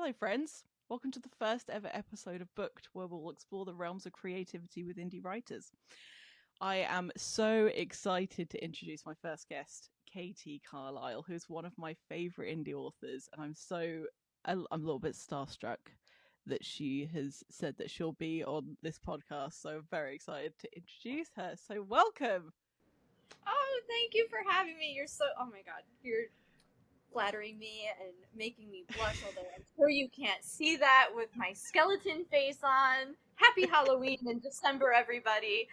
Hello, friends. Welcome to the first ever episode of Booked, where we'll explore the realms of creativity with indie writers. I am so excited to introduce my first guest, Katie Carlisle, who's one of my favourite indie authors, and I'm a little bit starstruck that she has said that she'll be on this podcast, so I'm very excited to introduce her. So welcome! Oh, thank you for having me. Oh my god, you're flattering me and making me blush, although I'm sure you can't see that with my skeleton face on. Happy Halloween in December, everybody.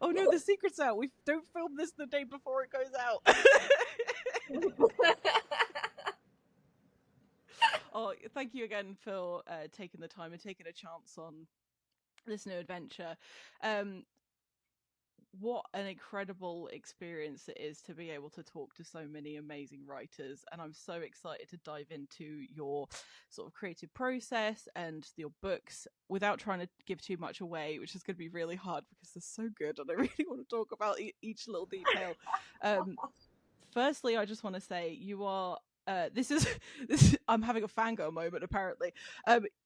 Oh no, the secret's out. We don't film this the day before it goes out. Oh, thank you again for taking the time and taking a chance on this new adventure. What an incredible experience it is to be able to talk to so many amazing writers, and I'm so excited to dive into your sort of creative process and your books without trying to give too much away, which is going to be really hard because they're so good and I really want to talk about each little detail. Firstly, I just want to say you are this is I'm having a fangirl moment apparently.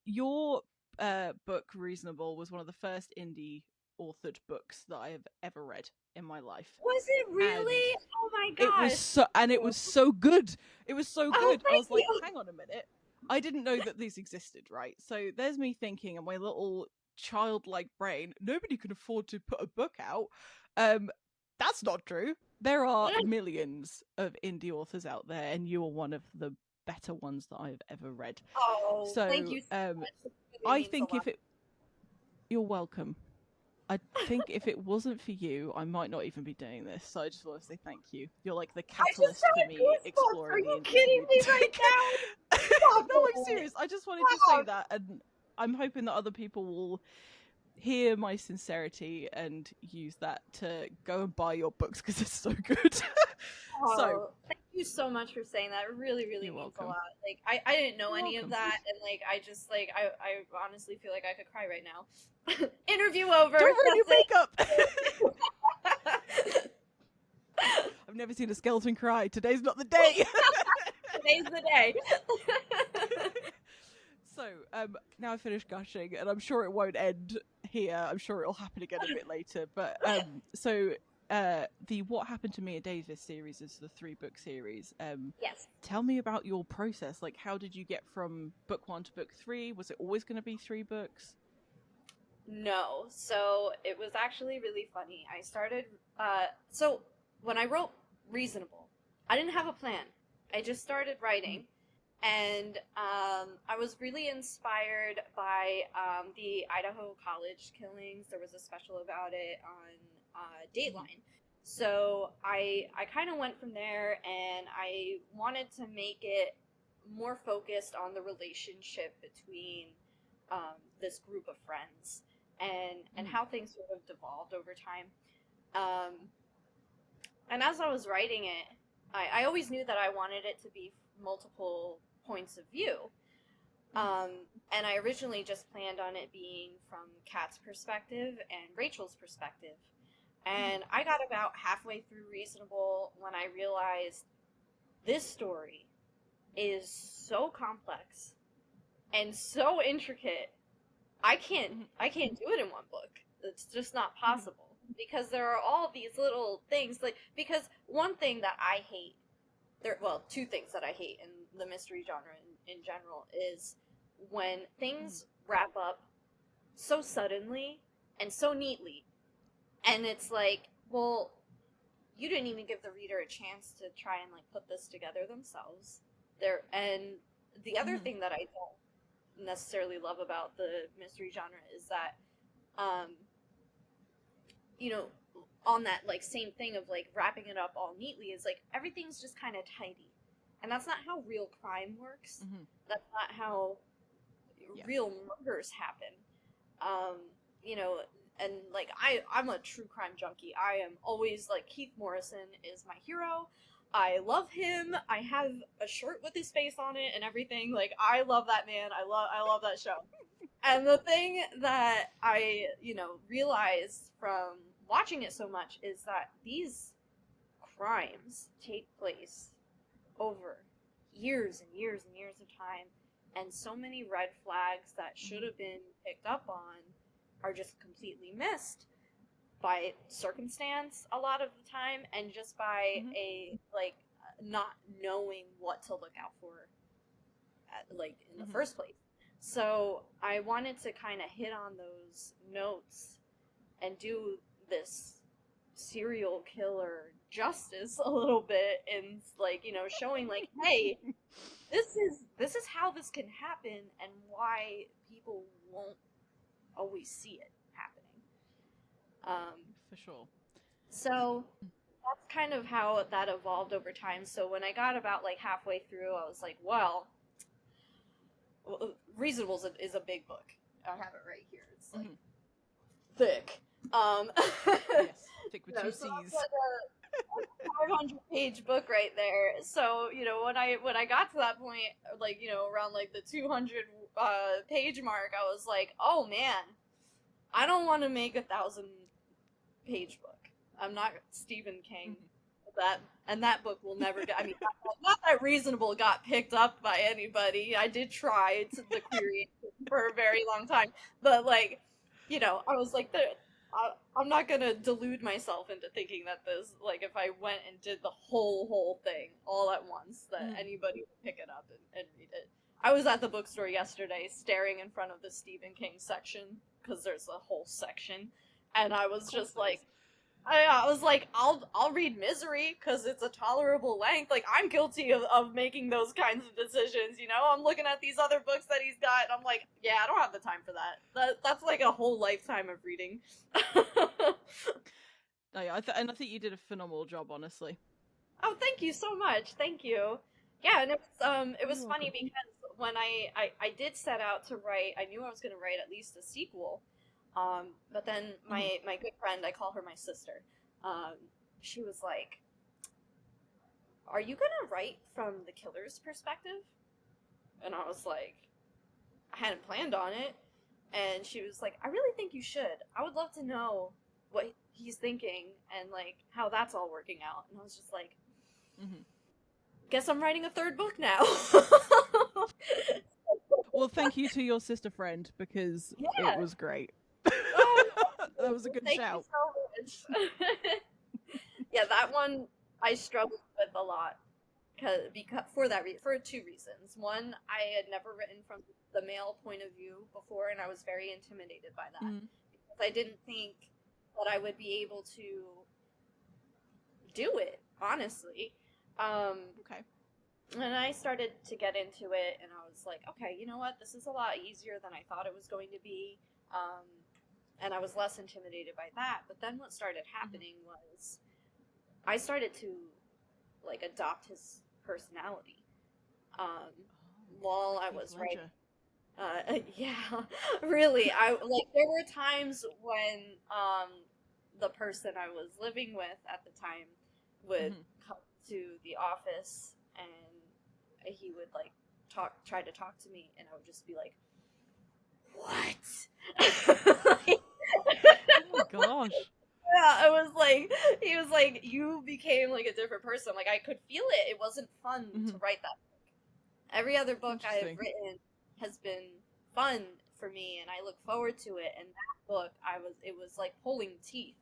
Your book Reasonable was one of the first indie authored books that I have ever read in my life. Was it really? And oh my gosh. It was so good. It was so good. I was like, you. hang on a minute. I didn't know that these existed, right? So there's me thinking in my little childlike brain, nobody can afford to put a book out. That's not true. There are millions of indie authors out there, and you are one of the better ones that I've ever read. Oh, so thank you so much. I think you're welcome. I think if it wasn't for you, I might not even be doing this. So I just want to say thank you. You're like the catalyst for me exploring. Are you kidding me right now? No, I'm serious. I just wanted to say that, and I'm hoping that other people will hear my sincerity and use that to go and buy your books because it's so good. So thank you so much for saying that. It really means welcome. A lot. Like I didn't know any of that, and like I just like I honestly feel like I could cry right now. Interview over. Don't ruin your makeup. I've never seen a skeleton cry. Today's not the day. Today's the day. So now I've finished gushing, and I'm sure it won't end here. I'm sure it'll happen again a bit later. But the What Happened to Me at Davis series is the 3-book series. Yes. Tell me about your process. Like, how did you get from book 1 to book 3? Was it always going to be 3 books? No. So it was actually really funny. I started, so when I wrote Reasonable, I didn't have a plan. I just started writing. And I was really inspired by the Idaho college killings. There was a special about it on Dateline. So I kind of went from there, and I wanted to make it more focused on the relationship between this group of friends and how things sort of devolved over time. And as I was writing it, I always knew that I wanted it to be multiple points of view. And I originally just planned on it being from Kat's perspective and Rachel's perspective. And I got about halfway through Reasonable when I realized this story is so complex and so intricate. I can't do it in one book. It's just not possible. Because there are all these little things, because one thing that I hate, two things that I hate in the mystery genre in general is when things wrap up so suddenly and so neatly, and it's like, well, you didn't even give the reader a chance to try and like put this together themselves. And the other thing that I don't necessarily love about the mystery genre is that, on that like same thing of like wrapping it up all neatly is like everything's just kind of tidy. And that's not how real crime works. That's not how real murders happen. And like I'm a true crime junkie. I am always like, Keith Morrison is my hero. I love him. I have a shirt with his face on it and everything. Like, I love that man. I love that show. And the thing that I, realized from watching it so much is that these crimes take place over years and years and years of time, and so many red flags that should have been picked up on are just completely missed by circumstance a lot of the time, and just by a like not knowing what to look out for like in the first place. So I wanted to kind of hit on those notes and do this serial killer justice a little bit, and like, you know, showing like, hey, this is how this can happen and why people won't always see it happening. For sure. So that's kind of how that evolved over time. So when I got about like halfway through, I was like, well, Reasonable is a big book. I have it right here. It's like thick. Yes, thick with two So C's. that's like a 500-page book right there. So, you know, when I got to that point, like, you know, around like the 200 page mark, I was like, oh man, I don't want to make a 1,000-page book. I'm not Stephen King. That book will never get. I mean, not that Reasonable got picked up by anybody. I did try to the query for a very long time, but like, you know, I was like, I'm not gonna delude myself into thinking that this, like, if I went and did the whole thing all at once, that anybody would pick it up and read it. I was at the bookstore yesterday, staring in front of the Stephen King section, because there's a whole section, and I was just like. I was like, I'll read Misery because it's a tolerable length. Like, I'm guilty of making those kinds of decisions, you know? I'm looking at these other books that he's got, and I'm like, yeah, I don't have the time for that. That's like a whole lifetime of reading. No, yeah, and I think you did a phenomenal job, honestly. Oh, thank you so much. Thank you. Yeah, and it was funny welcome. because when I did set out to write, I knew I was going to write at least a sequel. But then my good friend, I call her my sister, she was like, are you gonna write from the killer's perspective? And I was like, I hadn't planned on it. And she was like, I really think you should. I would love to know what he's thinking and like how that's all working out. And I was just like, guess I'm writing a third book now. Well, thank you to your sister friend, because it was great. That was a good shout. You so much. Yeah, that one I struggled with a lot because for two reasons. One, I had never written from the male point of view before, and I was very intimidated by that because I didn't think that I would be able to do it, honestly. Okay. And I started to get into it, and I was like, okay, you know what? This is a lot easier than I thought it was going to be. And I was less intimidated by that. But then what started happening was I started to, like, adopt his personality while I was writing. Yeah, really. There were times when the person I was living with at the time would come to the office, and he would, like, try to talk to me, and I would just be like, what? Oh my gosh. Yeah, it was like, he was like, you became like a different person. Like, I could feel it. It wasn't fun to write that book. Every other book I've written has been fun for me, and I look forward to it. And that book, it was like pulling teeth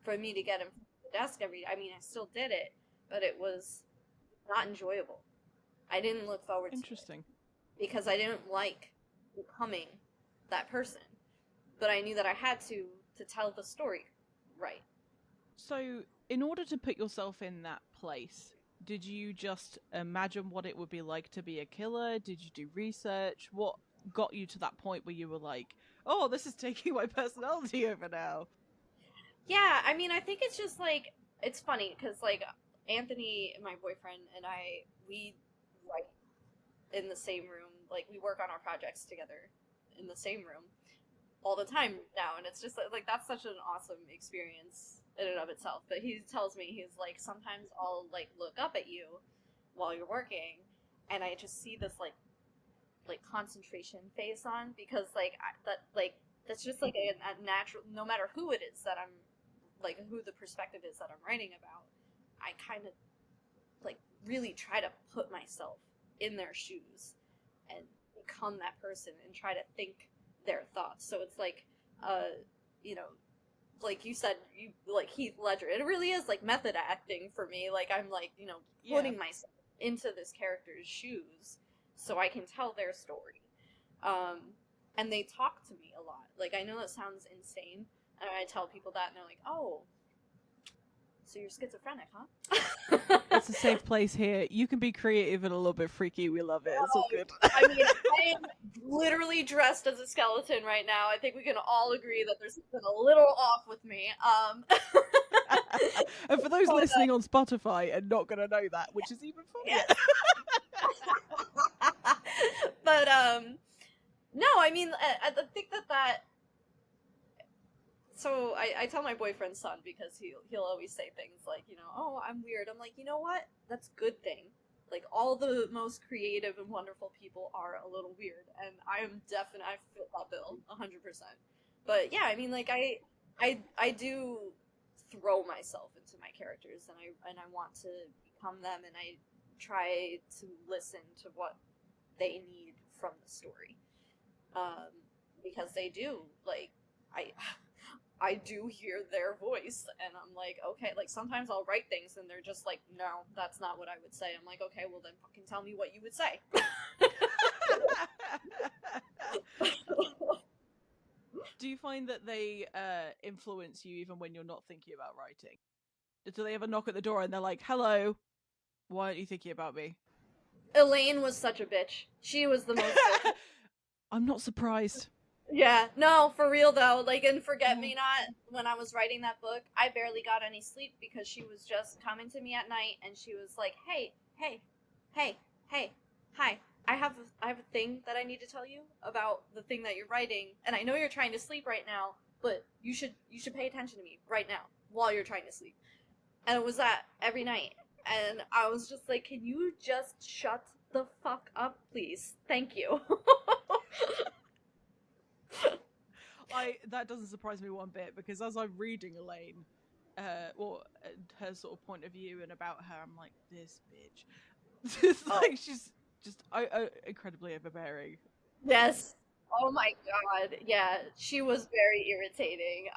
for me to get in front of the desk every day. I mean, I still did it, but it was not enjoyable. I didn't look forward to it. Because I didn't like becoming that person. But I knew that I had to tell the story right. So, in order to put yourself in that place, did you just imagine what it would be like to be a killer? Did you do research? What got you to that point where you were like, oh, this is taking my personality over now? Yeah, I mean, I think it's just like, it's funny because like Anthony, my boyfriend, and we write in the same room. Like, we work on our projects together in the same room all the time now, and it's just like that's such an awesome experience in and of itself. But he tells me, he's like, sometimes I'll like look up at you while you're working, and I just see this like concentration face on, because that's just like a natural, no matter who it is that I'm like, who the perspective is that I'm writing about, I kind of like really try to put myself in their shoes and become that person and try to think their thoughts. So it's like, you know, like you said, you like Heath Ledger. It really is like method acting for me. Like I'm like, you know, putting myself into this character's shoes so I can tell their story. And they talk to me a lot. Like I know that sounds insane, and I tell people that, and they're like, "Oh, so you're schizophrenic, huh?" It's a safe place here. You can be creative and a little bit freaky. We love it. It's all good. I mean, I am literally dressed as a skeleton right now. I think we can all agree that there's something a little off with me. And for those listening on Spotify and not gonna know that, which is even funnier. But no, I mean, I think that. So I tell my boyfriend's son, because he'll always say things like, you know, oh, I'm weird. I'm like, you know what? That's a good thing. Like, all the most creative and wonderful people are a little weird, and I am definitely, I fit that bill 100%. But yeah, I mean, like I do throw myself into my characters, and I want to become them, and I try to listen to what they need from the story, because they do, like, I do hear their voice, and I'm like, okay, like sometimes I'll write things and they're just like, no, that's not what I would say. I'm like, okay, well then fucking tell me what you would say. Do you find that they influence you even when you're not thinking about writing? Do they ever knock at the door and they're like, hello, why aren't you thinking about me? Elaine was such a bitch. She was the most I'm not surprised. Yeah, no, for real though. Like in Forget Me Not, when I was writing that book, I barely got any sleep because she was just coming to me at night and she was like, "Hey, hey, hey, hey, hi. I have a thing that I need to tell you about the thing that you're writing, and I know you're trying to sleep right now, but you should pay attention to me right now while you're trying to sleep." And it was that every night. And I was just like, "Can you just shut the fuck up, please? Thank you." That doesn't surprise me one bit, because as I'm reading Elaine, her sort of point of view and about her, I'm like, this bitch. It's like she's just incredibly overbearing. Yes. Oh my god. Yeah, she was very irritating.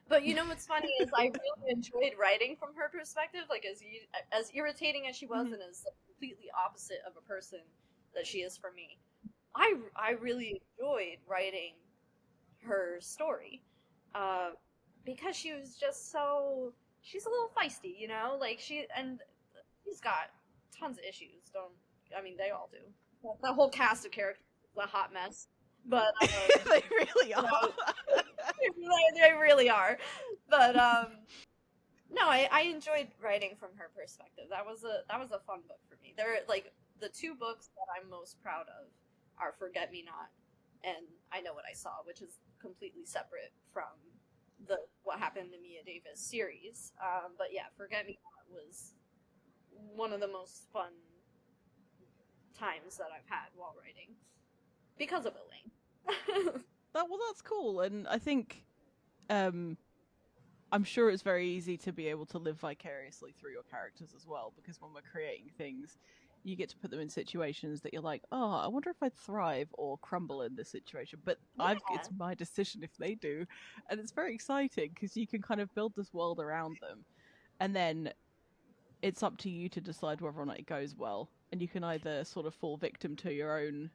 But you know what's funny is I really enjoyed writing from her perspective, like as irritating as she was, and as completely opposite of a person that she is for me. I really enjoyed writing her story, because she was just so, she's a little feisty, you know, like she's got tons of issues. Don't, I mean, they all do. That whole cast of characters is a hot mess, but they really are. they really are. But no, I enjoyed writing from her perspective. That was a fun book for me. They're like the two books that I'm most proud of are Forget Me Not and I Know What I Saw, which is completely separate from the What Happened to Mia Davis series. But yeah, Forget Me Not was one of the most fun times that I've had while writing because of Elaine. That's cool, and I think I'm sure it's very easy to be able to live vicariously through your characters as well, because when we're creating things, you get to put them in situations that you're like, oh, I wonder if I'd thrive or crumble in this situation. But it's my decision if they do. And it's very exciting because you can kind of build this world around them. And then it's up to you to decide whether or not it goes well. And you can either sort of fall victim to your own,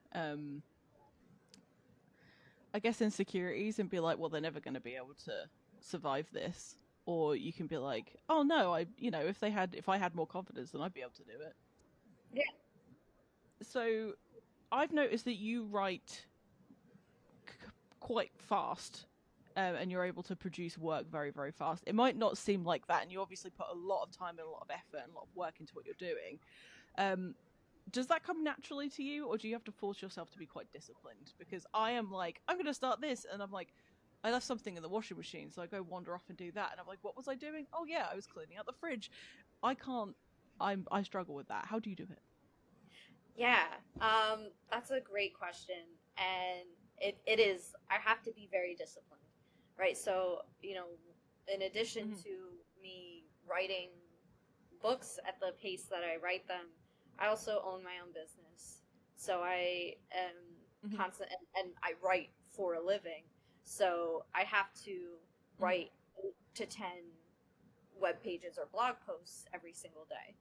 I guess, insecurities and be like, well, they're never going to be able to survive this. Or you can be like, oh no, if I had more confidence, then I'd be able to do it. Yeah. So I've noticed that you write quite fast, and you're able to produce work very, very fast. It might not seem like that, and you obviously put a lot of time and a lot of effort and a lot of work into what you're doing. Does that come naturally to you, or do you have to force yourself to be quite disciplined? Because I am like, I'm going to start this, and I'm like, I left something in the washing machine, so I go wander off and do that, and I'm like, what was I doing? Oh yeah, I was cleaning out the fridge. I struggle with that. How do you do it? Yeah, that's a great question, and it is. I have to be very disciplined, right? So, you know, in addition to me writing books at the pace that I write them, I also own my own business, so I am constant, and I write for a living. So I have to write 8 to 10 web pages or blog posts every single day,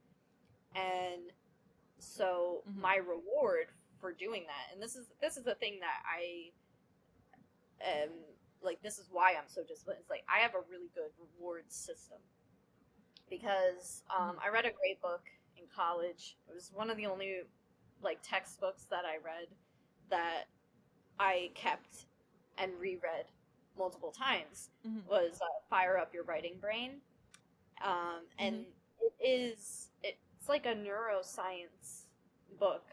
and so my reward for doing that, and this is the thing that I like, this is why I'm so disciplined. It's like I have a really good reward system because I read a great book in college. It was one of the only like textbooks that I read that I kept and reread multiple times. Was Fire Up Your Writing Brain, and it's like a neuroscience book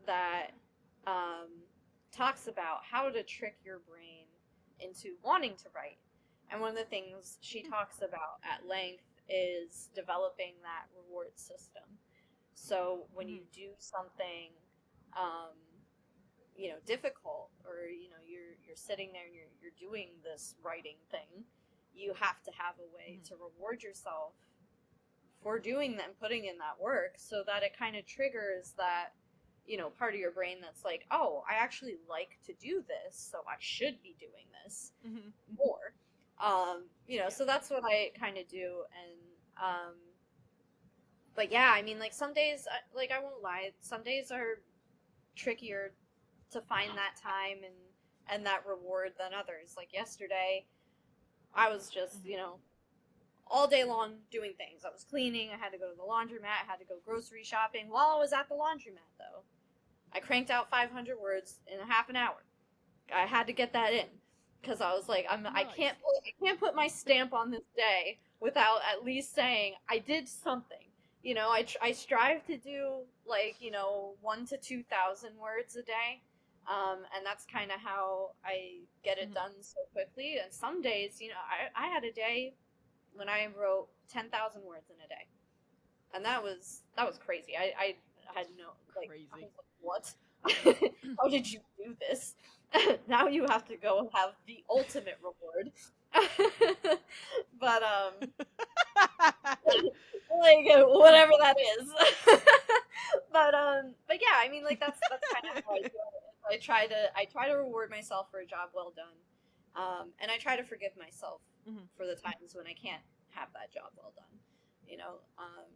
that talks about how to trick your brain into wanting to write. And one of the things she talks about at length is developing that reward system. So when you do something, difficult, or you're sitting there and you're doing this writing thing, you have to have a way to reward yourself for doing that and putting in that work, so that it kind of triggers that part of your brain that's like, oh, I actually like to do this, so I should be doing this more. So that's what I kind of do. And but yeah, I mean, like, some days, like, I won't lie, some days are trickier to find that time and that reward than others. Like yesterday, I was just all day long doing things. I was cleaning, I had to go to the laundromat, I had to go grocery shopping. While I was at the laundromat, though, I cranked out 500 words in a half an hour. I had to get that in because I was like, Nice. I can't put my stamp on this day without at least saying I did something. I strive to do 1,000 to 2,000 words a day, and that's kind of how I get it done so quickly. And some days, I had a day when I wrote 10,000 words in a day, and that was crazy. I had no crazy. I was like, what? How did you do this? Now you have to go have the ultimate reward. But whatever that is. But yeah, I mean, like, that's kind of how I do it. I try to reward myself for a job well done, and I try to forgive myself for the times when I can't have that job well done.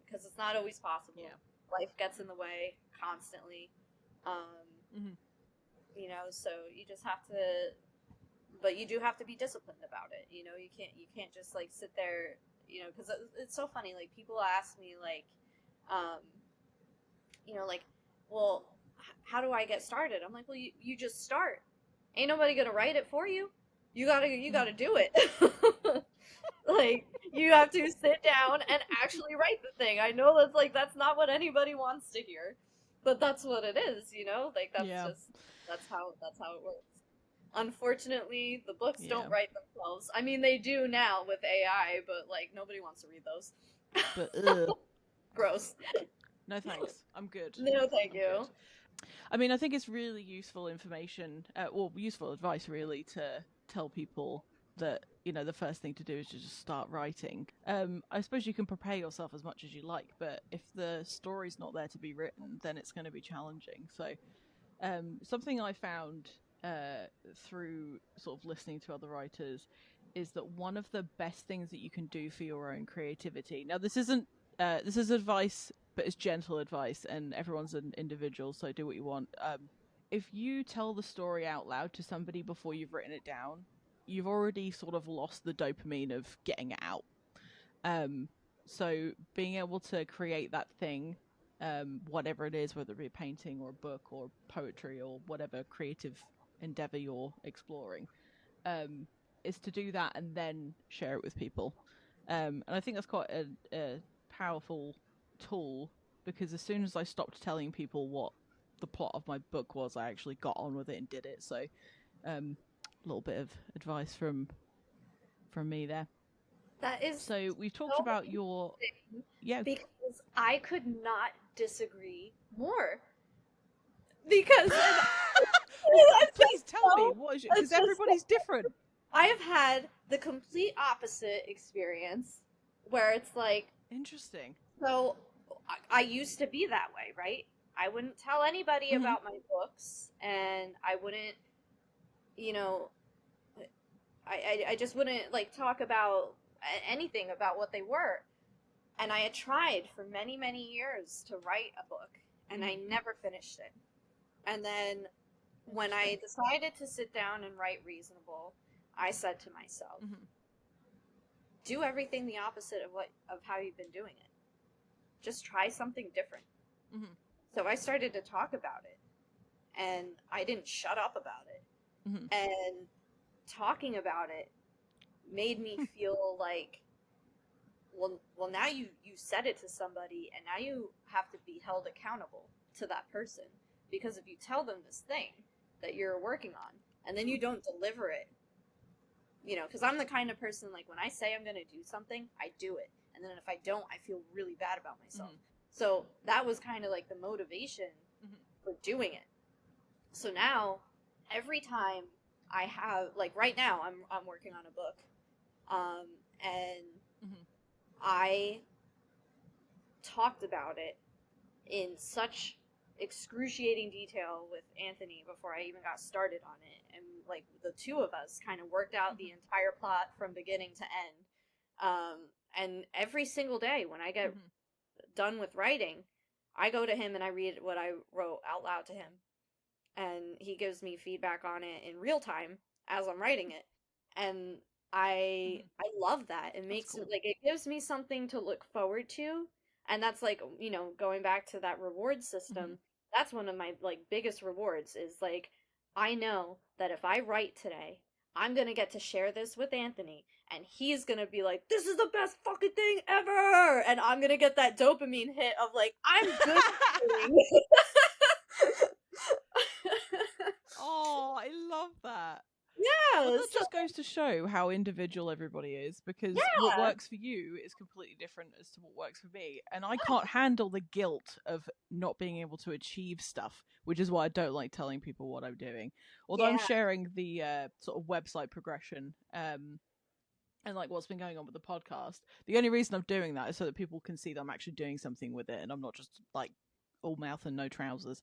Because it's not always possible. Yeah. Life gets in the way constantly. So you just have to, but you do have to be disciplined about it. You can't just like sit there, because it's so funny. Like, people ask me well, how do I get started? I'm like, well, you just start. Ain't nobody gonna write it for you. You gotta do it. Like, you have to sit down and actually write the thing. I know that's not what anybody wants to hear, but that's what it is, Like, that's how it works. Unfortunately, the books don't write themselves. I mean, they do now with AI, but nobody wants to read those. But Gross. No thanks. I'm good. No, thank you. Good. I mean, I think it's really useful information, or useful advice, really, to tell people that, the first thing to do is to just start writing. I suppose you can prepare yourself as much as you like, but if the story's not there to be written, then it's going to be challenging. So something I found through sort of listening to other writers is that one of the best things that you can do for your own creativity. Now, this is advice, but it's gentle advice, and everyone's an individual, so do what you want. If you tell the story out loud to somebody before you've written it down, you've already sort of lost the dopamine of getting it out. So being able to create that thing, whatever it is, whether it be a painting or a book or poetry or whatever creative endeavor you're exploring, is to do that and then share it with people. And I think that's quite a powerful tool, because as soon as I stopped telling people what the plot of my book was, I actually got on with it and did it. So a little bit of advice from me there. That is so we've talked about your because I could not disagree more, because please tell me what is it, because everybody's different. I have had the complete opposite experience where it's like, interesting. So I used to be that way, right? I wouldn't tell anybody Mm-hmm. about my books, and I wouldn't, you know, I just wouldn't like talk about anything about what they were. And I had tried for many, many years to write a book, and I never finished it. And then when I decided to sit down and write Reasonable, I said to myself, do everything the opposite of how you've been doing it. Just try something different. Mm-hmm. So I started to talk about it, and I didn't shut up about it. Mm-hmm. And talking about it made me feel like, well, now you said it to somebody, and now you have to be held accountable to that person. Because if you tell them this thing that you're working on, and then you don't deliver it, because I'm the kind of person, like, when I say I'm going to do something, I do it. And then if I don't, I feel really bad about myself. So that was kind of like the motivation for doing it. So now, every time I have, like, right now, I'm working on a book, and I talked about it in such excruciating detail with Anthony before I even got started on it, and like the two of us kind of worked out the entire plot from beginning to end. And every single day when I get done with writing, I go to him and I read what I wrote out loud to him, and he gives me feedback on it in real time as I'm writing it. And I love that. It makes it like, it gives me something to look forward to. And that's like, going back to that reward system, that's one of my like biggest rewards is like, I know that if I write today, I'm gonna get to share this with Anthony, and he's gonna be like, this is the best fucking thing ever, and I'm gonna get that dopamine hit of like, I'm good. Oh, I love that. Yeah, Well, that just goes to show how individual everybody is, because what works for you is completely different as to what works for me. And I can't handle the guilt of not being able to achieve stuff, which is why I don't like telling people what I'm doing. Although I'm sharing the sort of website progression and like what's been going on with the podcast. The only reason I'm doing that is so that people can see that I'm actually doing something with it, and I'm not just like all mouth and no trousers.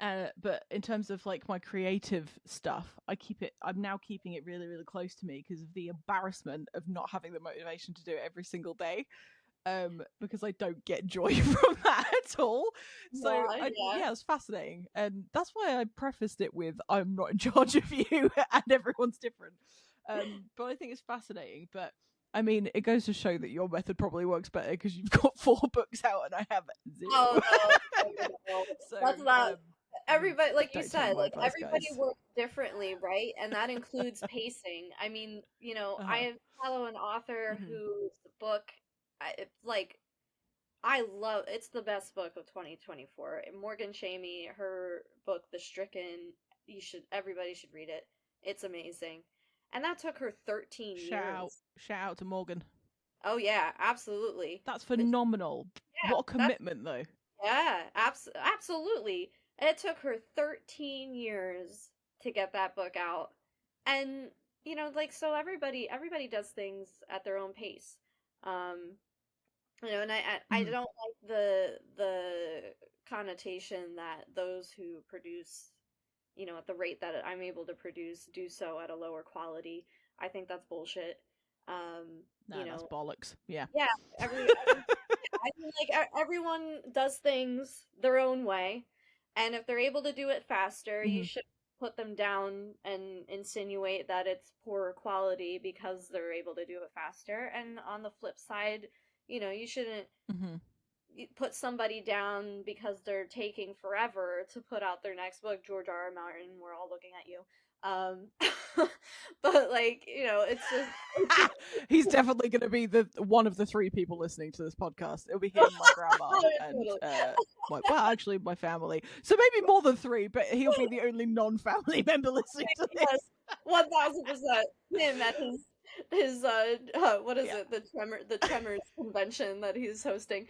But in terms of like my creative stuff, I'm now keeping it really, really close to me because of the embarrassment of not having the motivation to do it every single day. Because I don't get joy from that at all. So yeah, it's fascinating. And that's why I prefaced it with, I'm not in charge of you and everyone's different. But I think it's fascinating. But I mean, it goes to show that your method probably works better because you've got 4 books out and I have 0. Oh no. So, that's not everybody, like you said, like advice, everybody guys. works differently, right? And that includes pacing. I mean, I follow an author whose book, it's the best book of 2024. Morgan Chamey, her book, The Stricken, everybody should read it. It's amazing. And that took her 13 years. Shout out to Morgan. Oh yeah, absolutely. That's phenomenal. What a commitment, though. Yeah, absolutely. It took her 13 years to get that book out. And, so everybody does things at their own pace. And I don't like the connotation that those who produce, at the rate that I'm able to produce, do so at a lower quality. I think that's bullshit. That's bollocks. Yeah. Yeah, I mean, like, everyone does things their own way, and if they're able to do it faster, you should put them down and insinuate that it's poorer quality because they're able to do it faster. And on the flip side, you shouldn't put somebody down because they're taking forever to put out their next book. George R.R. Martin, we're all looking at you. But like, it's just he's definitely going to be the one of the 3 people listening to this podcast. It'll be him, my grandma, and actually my family. So maybe more than 3, but he'll be the only non-family member listening to this. 1000% him at his what is it, the Tremors convention that he's hosting.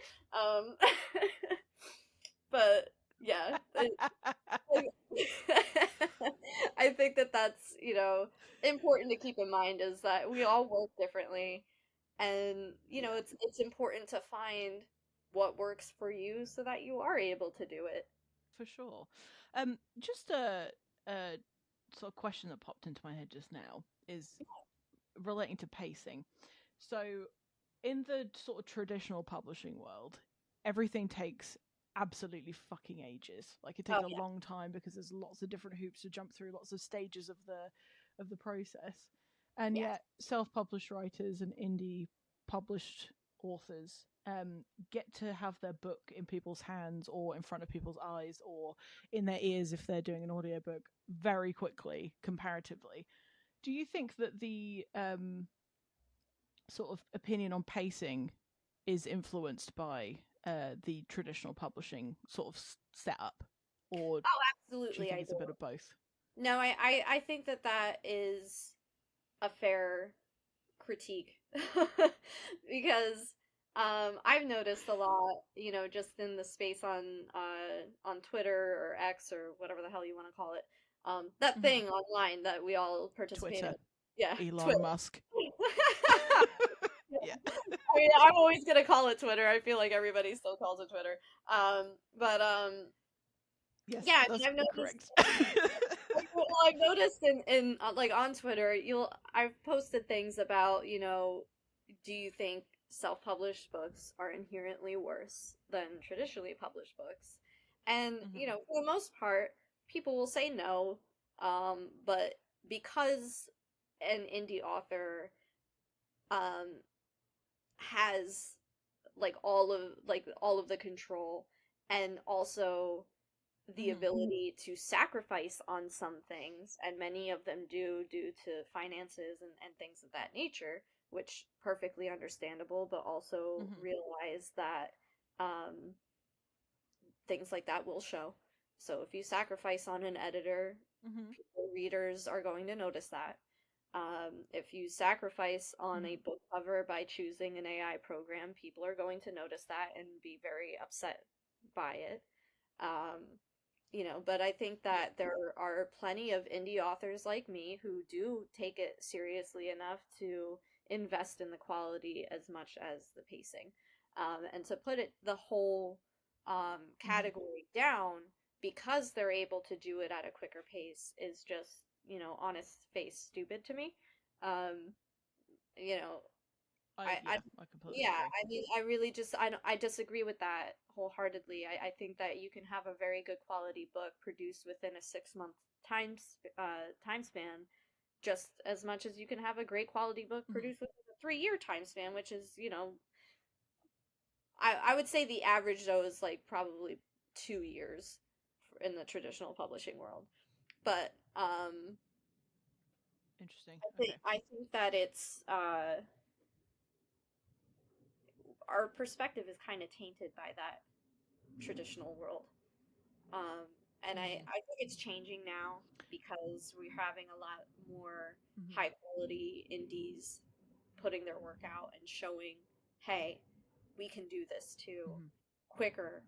But yeah, I think that's important to keep in mind, is that we all work differently, and it's important to find what works for you so that you are able to do it. For sure. Just a sort of question that popped into my head just now is relating to pacing. So, in the sort of traditional publishing world, everything takes absolutely fucking ages. Like, it takes a long time because there's lots of different hoops to jump through, lots of stages of the process. And yet, self-published writers and indie published authors get to have their book in people's hands or in front of people's eyes or in their ears if they're doing an audiobook very quickly, comparatively. Do you think that the sort of opinion on pacing is influenced by the traditional publishing sort of setup, or Absolutely, do you think it's a bit of both? No, I think that is a fair critique because I've noticed a lot, just in the space on Twitter or X or whatever the hell you want to call it, that thing online that we all participate Twitter. in. Yeah, Elon Twitter. Musk. Yeah. I mean, I'm always gonna call it Twitter. I feel like everybody still calls it Twitter. But Yes, yeah, I that's mean, I've noticed. correct. Well, I've noticed in like on Twitter, I've posted things about, do you think self-published books are inherently worse than traditionally published books? And, for the most part, people will say no. But because an indie author um has all of the control and also the ability to sacrifice on some things, and many of them do due to finances and things of that nature, which perfectly understandable, but also realize that um, things like that will show. So if you sacrifice on an editor, readers are going to notice that. If you sacrifice on a book cover by choosing an AI program, people are going to notice that and be very upset by it. But I think that there are plenty of indie authors like me who do take it seriously enough to invest in the quality as much as the pacing. And to put the whole category down because they're able to do it at a quicker pace is just, honest face stupid to me. Um, you know, I completely yeah, agree. I mean, I really just I disagree with that wholeheartedly. I think that you can have a very good quality book produced within a 6 month time span, just as much as you can have a great quality book produced within a 3 year time span, which is, I would say the average though is like probably 2 years in the traditional publishing world. But Interesting. I think that it's our perspective is kind of tainted by that traditional world. And I think it's changing now because we're having a lot more high quality indies putting their work out and showing, hey, we can do this too, quicker,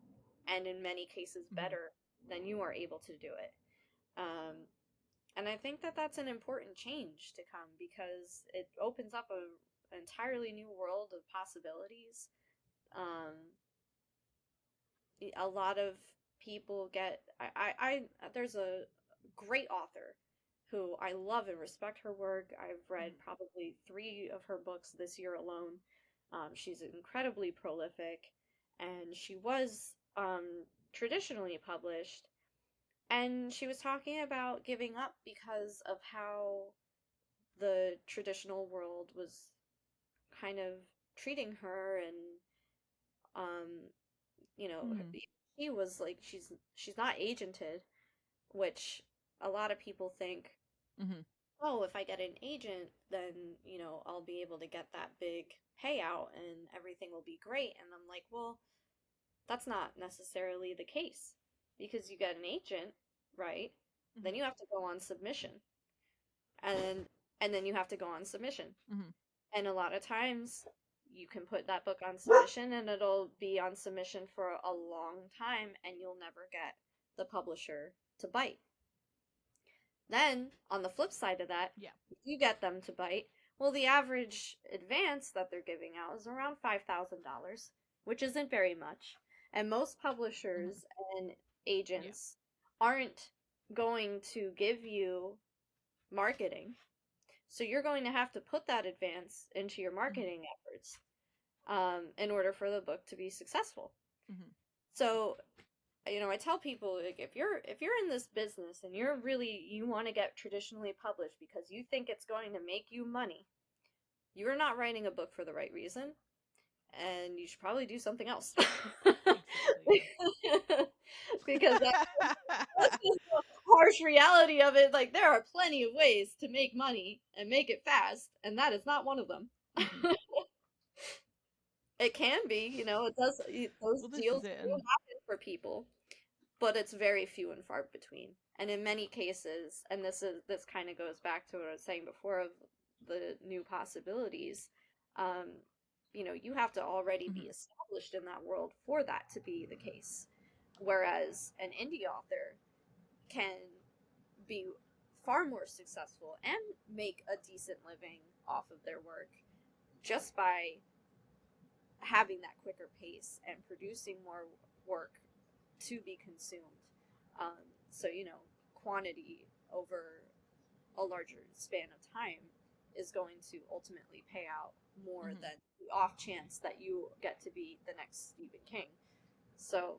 and in many cases better than you are able to do it. And I think that that's an important change to come because it opens up an entirely new world of possibilities. A lot of people get there's a great author who I love and respect her work. I've read probably 3 of her books this year alone. She's incredibly prolific, and she was traditionally published, and she was talking about giving up because of how the traditional world was kind of treating her, and um, she was like she's not agented, which a lot of people think, oh, if I get an agent, then I'll be able to get that big payout and everything will be great. And I'm like, well, that's not necessarily the case, because you get an agent, right? Then you have to go on submission, and then you have to go on submission. And a lot of times you can put that book on submission and it'll be on submission for a long time and you'll never get the publisher to bite. Then, on the flip side of that, you get them to bite. Well, the average advance that they're giving out is around $5,000. which isn't very much. And most publishers and agents aren't going to give you marketing. So you're going to have to put that advance into your marketing efforts in order for the book to be successful. So, you know, I tell people, like, if you're in this business and you want to get traditionally published because you think it's going to make you money, you're not writing a book for the right reason, and you should probably do something else. Because that's just the harsh reality of it. Like, there are plenty of ways to make money and make it fast, and that is not one of them. It can be, you know, it does. Those deals do happen for people, but it's very few and far between. And in many cases, and this kind of goes back to what I was saying before of the new possibilities. You know, you have to already be established in that world for that to be the case. Whereas an indie author can be far more successful and make a decent living off of their work just by having that quicker pace and producing more work to be consumed. So, you know, quantity over a larger span of time is going to ultimately pay out more than the off chance that you get to be the next Stephen King. So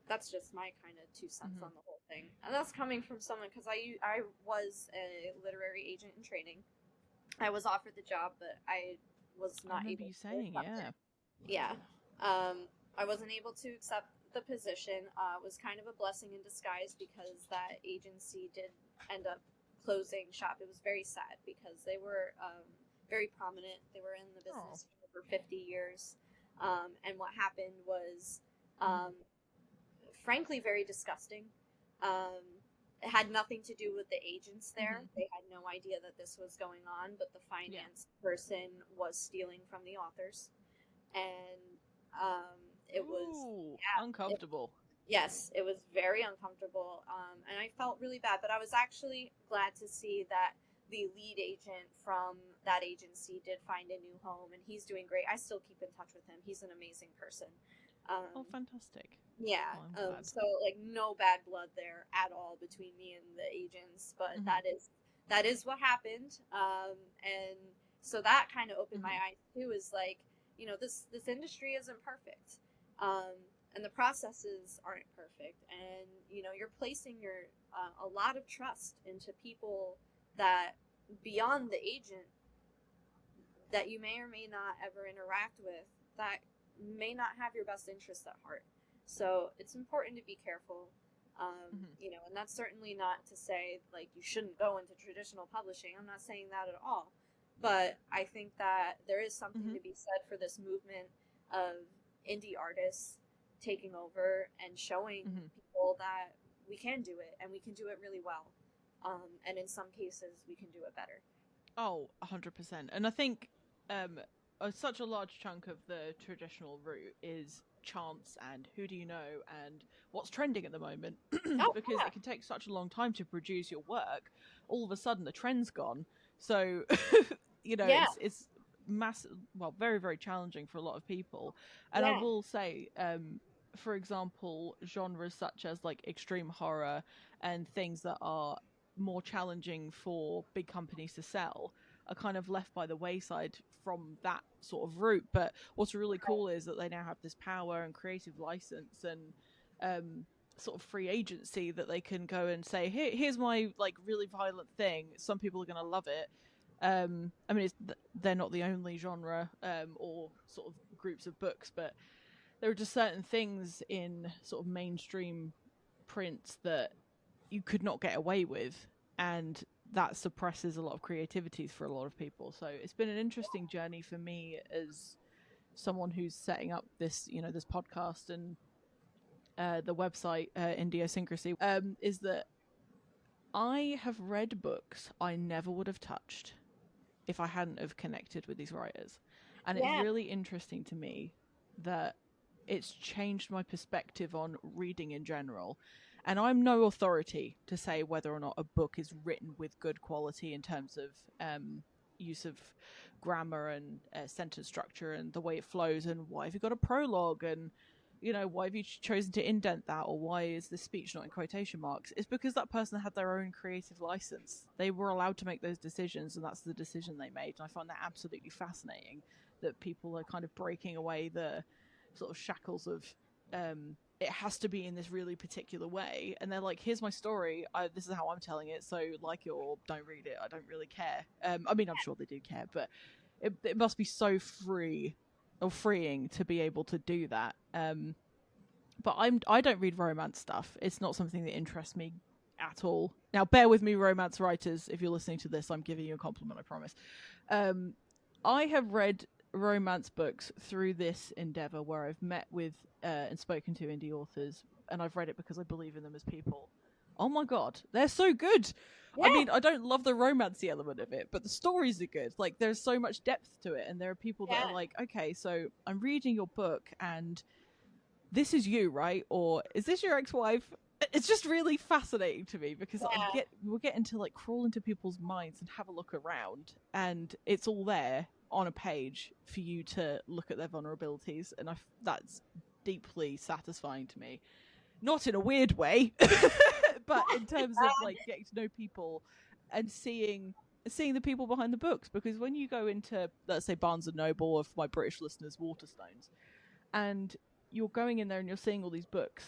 that's just my kind of 2 cents on the whole thing. And that's coming from someone, because I was a literary agent in training. I was offered the job, but I was not able to accept it. Yeah. I wasn't able to accept the position. It was kind of a blessing in disguise because that agency did end up closing shop. It was very sad because they were very prominent. They were in the business for over 50 years. And what happened was, frankly, very disgusting. It had nothing to do with the agents there. They had no idea that this was going on, but the finance person was stealing from the authors. And it was uncomfortable. Yes, it was very uncomfortable, and I felt really bad. But I was actually glad to see that the lead agent from that agency did find a new home, and he's doing great. I still keep in touch with him. He's an amazing person. Oh, fantastic. Yeah. So, like, no bad blood there at all between me and the agents, but that is what happened. And so that kind of opened my eyes too. Is like, you know, this industry isn't perfect. And the processes aren't perfect, and you know, you're placing your a lot of trust into people that, beyond the agent, that you may or may not ever interact with, that may not have your best interests at heart. So it's important to be careful, you know, and that's certainly not to say like you shouldn't go into traditional publishing. I'm not saying that at all, but I think that there is something to be said for this movement of indie artists taking over and showing people that we can do it, and we can do it really well. And in some cases, we can do it better. Oh, 100%. And I think such a large chunk of the traditional route is chance and who do you know and what's trending at the moment. Because it can take such a long time to produce your work. All of a sudden, the trend's gone. So, you know, it's massive, well, very, very challenging for a lot of people. And I will say, for example, genres such as like extreme horror and things that are more challenging for big companies to sell are kind of left by the wayside from that sort of route. But what's really cool is that they now have this power and creative license and sort of free agency that they can go and say, here's my like really violent thing. Some people are going to love it. I mean, they're not the only genre or sort of groups of books, but there are just certain things in sort of mainstream print that you could not get away with, and that suppresses a lot of creativity for a lot of people. So it's been an interesting journey for me as someone who's setting up this, you know, this podcast and the website Indiosyncrasy, is that I have read books I never would have touched if I hadn't have connected with these writers. And it's really interesting to me that it's changed my perspective on reading in general. And I'm no authority to say whether or not a book is written with good quality in terms of, use of grammar and sentence structure and the way it flows, and why have you got a prologue, and why have you chosen to indent that, or why is this speech not in quotation marks? It's because that person had their own creative license. They were allowed to make those decisions, and that's the decision they made. And I find that absolutely fascinating, that people are kind of breaking away the sort of shackles of it has to be in this really particular way, and they're like, here's my story, this is how I'm telling it, so like it or don't read it, I don't really care. I mean, I'm sure they do care, but it must be so freeing to be able to do that. But I don't read romance stuff. It's not something that interests me at all. Now, bear with me, romance writers, if you're listening to this, I'm giving you a compliment, I promise. I have read romance books through this endeavor where I've met with and spoken to indie authors, and I've read it because I believe in them as people. Oh my god, they're so good. Yeah. I mean, I don't love the romancy element of it, but the stories are good. Like, there's so much depth to it, and there are people that are like, okay, so I'm reading your book and this is you, right? Or is this your ex-wife? It's just really fascinating to me because we're getting to like crawl into people's minds and have a look around, and it's all there on a page for you to look at their vulnerabilities, and that's deeply satisfying to me. Not in a weird way, but in terms of like getting to know people and seeing the people behind the books. Because when you go into, let's say, Barnes and Noble, or for my British listeners, Waterstones, and you're going in there and you're seeing all these books,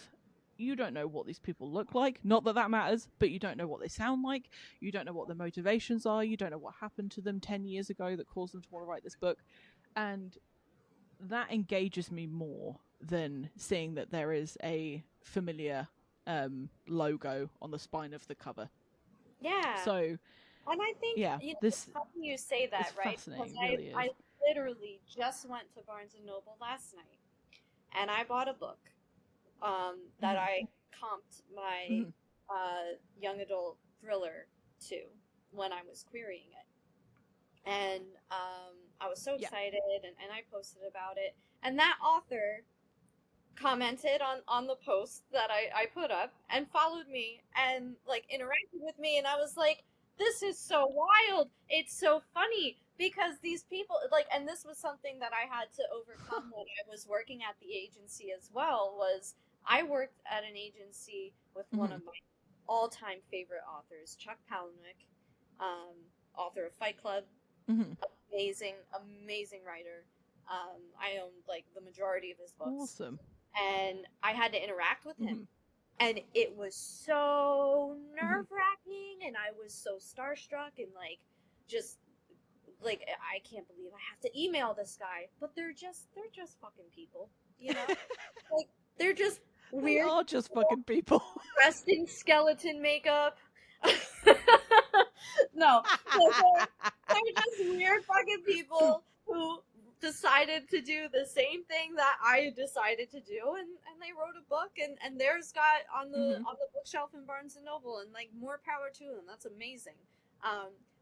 you don't know what these people look like. Not that matters, but you don't know what they sound like. You don't know what their motivations are. You don't know what happened to them 10 years ago that caused them to want to write this book. And that engages me more than seeing that there is a familiar logo on the spine of the cover. Yeah. So, and I think it's funny you say that, right? Because really I literally just went to Barnes and Noble last night, and I bought a book that I comped my young adult thriller to when I was querying it. And I was so excited, and I posted about it. And that author commented on the post that I put up and followed me and like interacted with me, and I was like, this is so wild. It's so funny because these people like, and this was something that I had to overcome when I was working at the agency as well. Was I worked at an agency with one of my all-time favorite authors, Chuck Palahniuk, author of Fight Club. Amazing writer. I owned like the majority of his books. Awesome. And I had to interact with him. And it was so nerve-wracking, and I was so starstruck, and like, just like, I can't believe I have to email this guy, but they're just fucking people, like, they're just weird. They are just fucking people. Dressed in skeleton makeup. No, they're just weird fucking people who decided to do the same thing that I decided to do, and they wrote a book, and theirs got on the bookshelf in Barnes and Noble, and like, more power to them. That's amazing.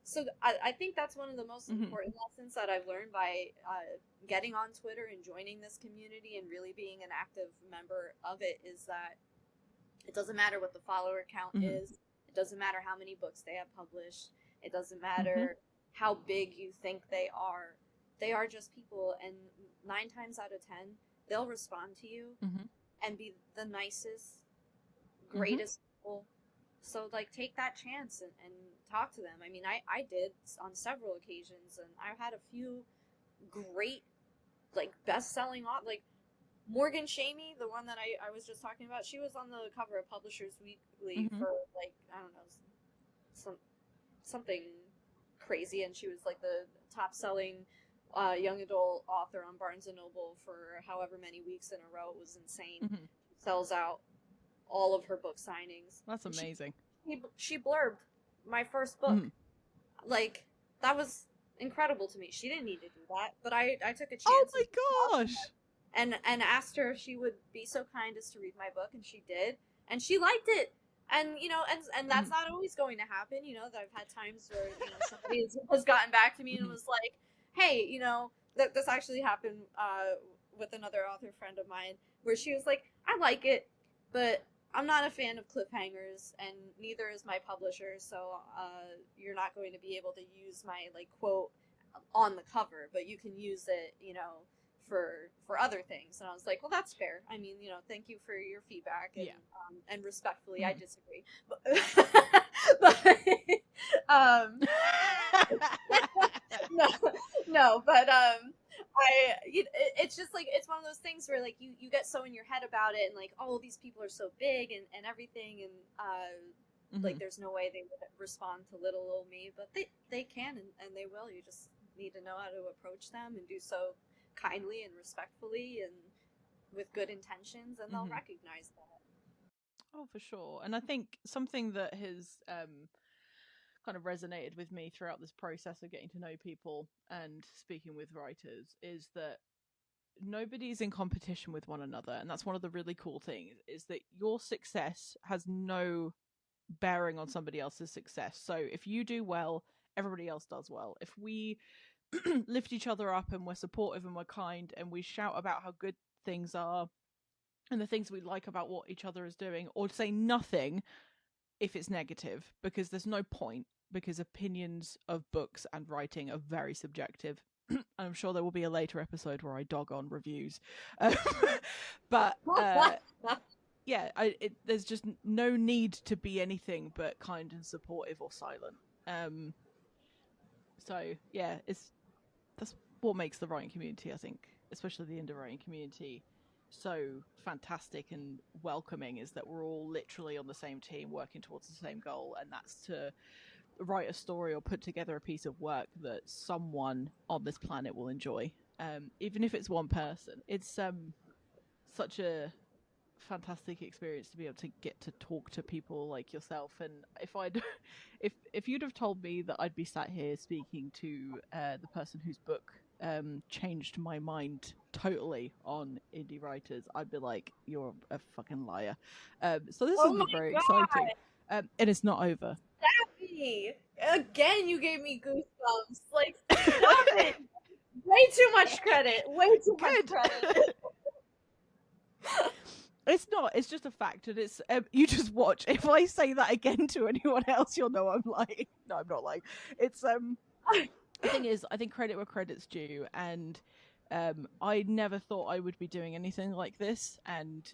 So I think that's one of the most important lessons that I've learned by getting on Twitter and joining this community and really being an active member of it, is that it doesn't matter what the follower count is. It doesn't matter how many books they have published. It doesn't matter how big you think they are. They are just people, and 9 times out of 10, they'll respond to you and be the nicest, greatest people. So, like, take that chance and talk to them. I mean, I did on several occasions, and I've had a few great, like, best-selling authors. Like, Morgan Shamey, the one that I was just talking about, she was on the cover of Publishers Weekly for, like, I don't know, something crazy, and she was, like, the top-selling young adult author on Barnes & Noble for however many weeks in a row. It was insane. Sells out all of her book signings. That's amazing. She blurbed my first book. Like, that was incredible to me. She didn't need to do that, but I took a chance. Oh my gosh! And asked her if she would be so kind as to read my book, and she did, and she liked it. And, and that's not always going to happen. That I've had times where, somebody has gotten back to me and was like, hey, this actually happened with another author friend of mine, where she was like, I like it, but I'm not a fan of cliffhangers, and neither is my publisher, so you're not going to be able to use my, like, quote on the cover, but you can use it, you know, for other things. And I was like, well, that's fair. I mean, you know, thank you for your feedback, and respectfully, I disagree. But no, no, but it's just like, it's one of those things where like you get so in your head about it, and like, oh, these people are so big and everything, and like there's no way they would respond to little old me, but they can, and they will. You just need to know how to approach them and do so kindly and respectfully and with good intentions, and they'll recognize that. Oh, for sure. And I think something that has kind of resonated with me throughout this process of getting to know people and speaking with writers is that nobody's in competition with one another. And that's one of the really cool things, is that your success has no bearing on somebody else's success. So if you do well, everybody else does well. If we lift each other up and we're supportive and we're kind and we shout about how good things are and the things we like about what each other is doing, or say nothing if it's negative, because there's no point, because opinions of books and writing are very subjective. I'm sure there will be a later episode where I dog on reviews. But yeah, there's just no need to be anything but kind and supportive or silent. So yeah, that's what makes the writing community, I think, especially the indie writing community, so fantastic and welcoming, is that we're all literally on the same team working towards the same goal, and that's to write a story or put together a piece of work that someone on this planet will enjoy, even if it's one person. It's such a fantastic experience to be able to get to talk to people like yourself. And if you'd have told me that I'd be sat here speaking to the person whose book changed my mind totally on indie writers, I'd be like, you're a fucking liar. So this has been very exciting, and it's not over. Daphne, again, you gave me goosebumps. Like, stop it. Way too much credit. Way too much credit. It's not. It's just a fact, and it's you just watch. If I say that again to anyone else, you'll know I'm lying. No, I'm not lying. It's the thing is, I think credit where credit's due, and I never thought I would be doing anything like this. And